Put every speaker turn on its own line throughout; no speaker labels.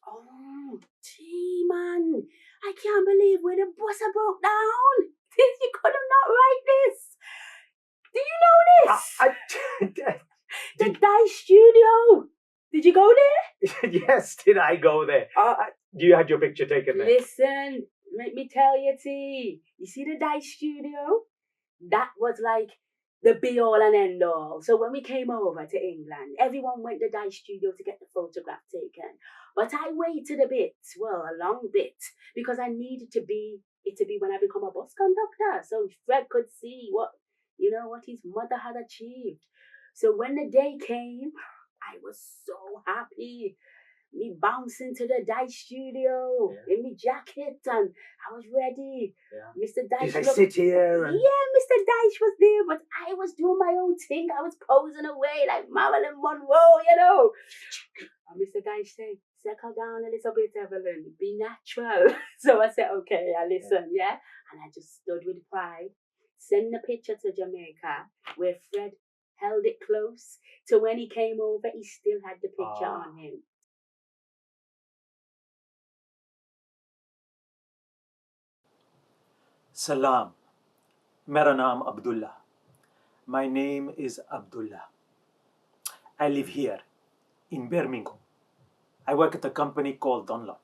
Oh, T-man. I can't believe when the bus broke down. You could have not write this. Do you know this? The Dyche studio. Did you go there?
Yes, did I go there? You had your picture taken there.
Listen, make me tell you, T. You see the Dyche studio? That was like the be-all and end-all. So when we came over to England, everyone went to the Dyche studio to get the photograph taken. But I waited a bit, well, a long bit, because I needed it to be when I become a bus conductor. So Fred could see what his mother had achieved. So when the day came, I was so happy. Me bouncing to the Dyche studio in my jacket, and I was ready.
Yeah.
Mr. Dyche.
Did I sit here?
Yeah, Mr. Dyche was there, but I was doing my own thing. I was posing away like Marilyn Monroe, And Mr. Dyche said, "Settle down a little bit, Evelyn. Be natural." So I said, "Okay, I listen, yeah." And I just stood with pride. Send the picture to Jamaica, where Fred held it close. So when he came over, he still had the picture on him.
Salam. Mera naam Abdullah. My name is Abdullah. I live here in Birmingham. I work at a company called Dunlop.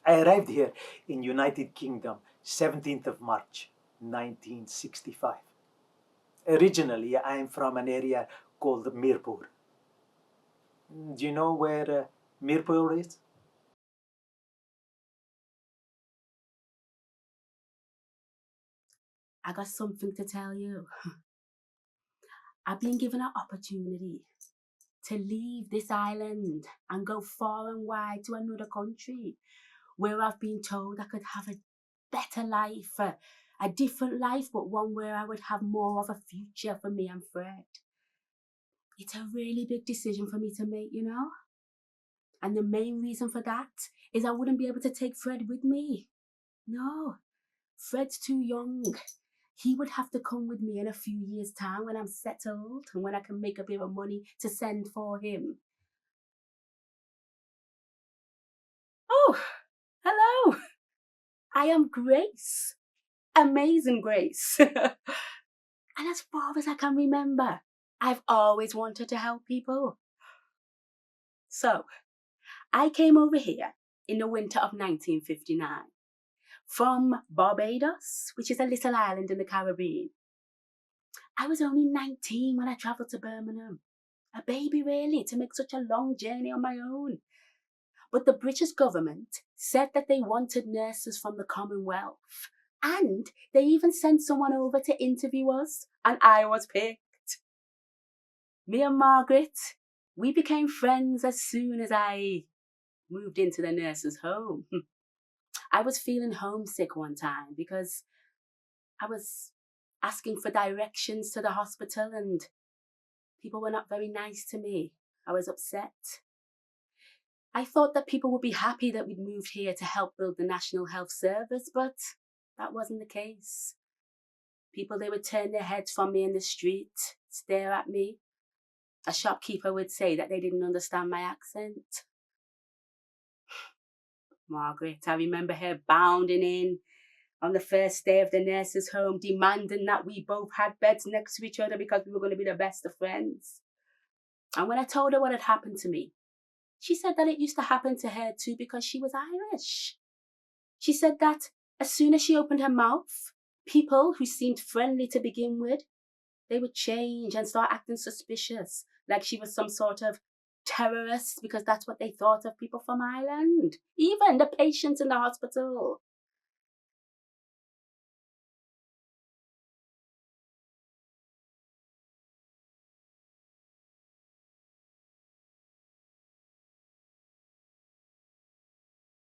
I arrived here in United Kingdom 17th of March 1965. Originally, I am from an area called Mirpur. Do you know where Mirpur is?
I got something to tell you. I've been given an opportunity to leave this island and go far and wide to another country where I've been told I could have a better life, a different life, but one where I would have more of a future for me and Fred. It's a really big decision for me to make, And the main reason for that is I wouldn't be able to take Fred with me. No, Fred's too young. He would have to come with me in a few years' time when I'm settled and when I can make a bit of money to send for him. Oh, hello. I am Grace. Amazing Grace. And as far as I can remember, I've always wanted to help people. So, I came over here in the winter of 1959 from Barbados, which is a little island in the Caribbean. I was only 19 when I travelled to Birmingham. A baby, really, to make such a long journey on my own. But the British government said that they wanted nurses from the Commonwealth. And they even sent someone over to interview us, and I was picked. Me and Margaret, we became friends as soon as I moved into the nurse's home. I was feeling homesick one time because I was asking for directions to the hospital and people were not very nice to me. I was upset. I thought that people would be happy that we'd moved here to help build the National Health Service, but that wasn't the case. People, they would turn their heads from me in the street, stare at me. A shopkeeper would say that they didn't understand my accent. Margaret, I remember her bounding in on the first day of the nurse's home, demanding that we both had beds next to each other because we were going to be the best of friends. And when I told her what had happened to me, she said that it used to happen to her too because she was Irish. She said that as soon as she opened her mouth, people who seemed friendly to begin with, they would change and start acting suspicious, like she was some sort of terrorist because that's what they thought of people from Ireland. Even the patients in the hospital.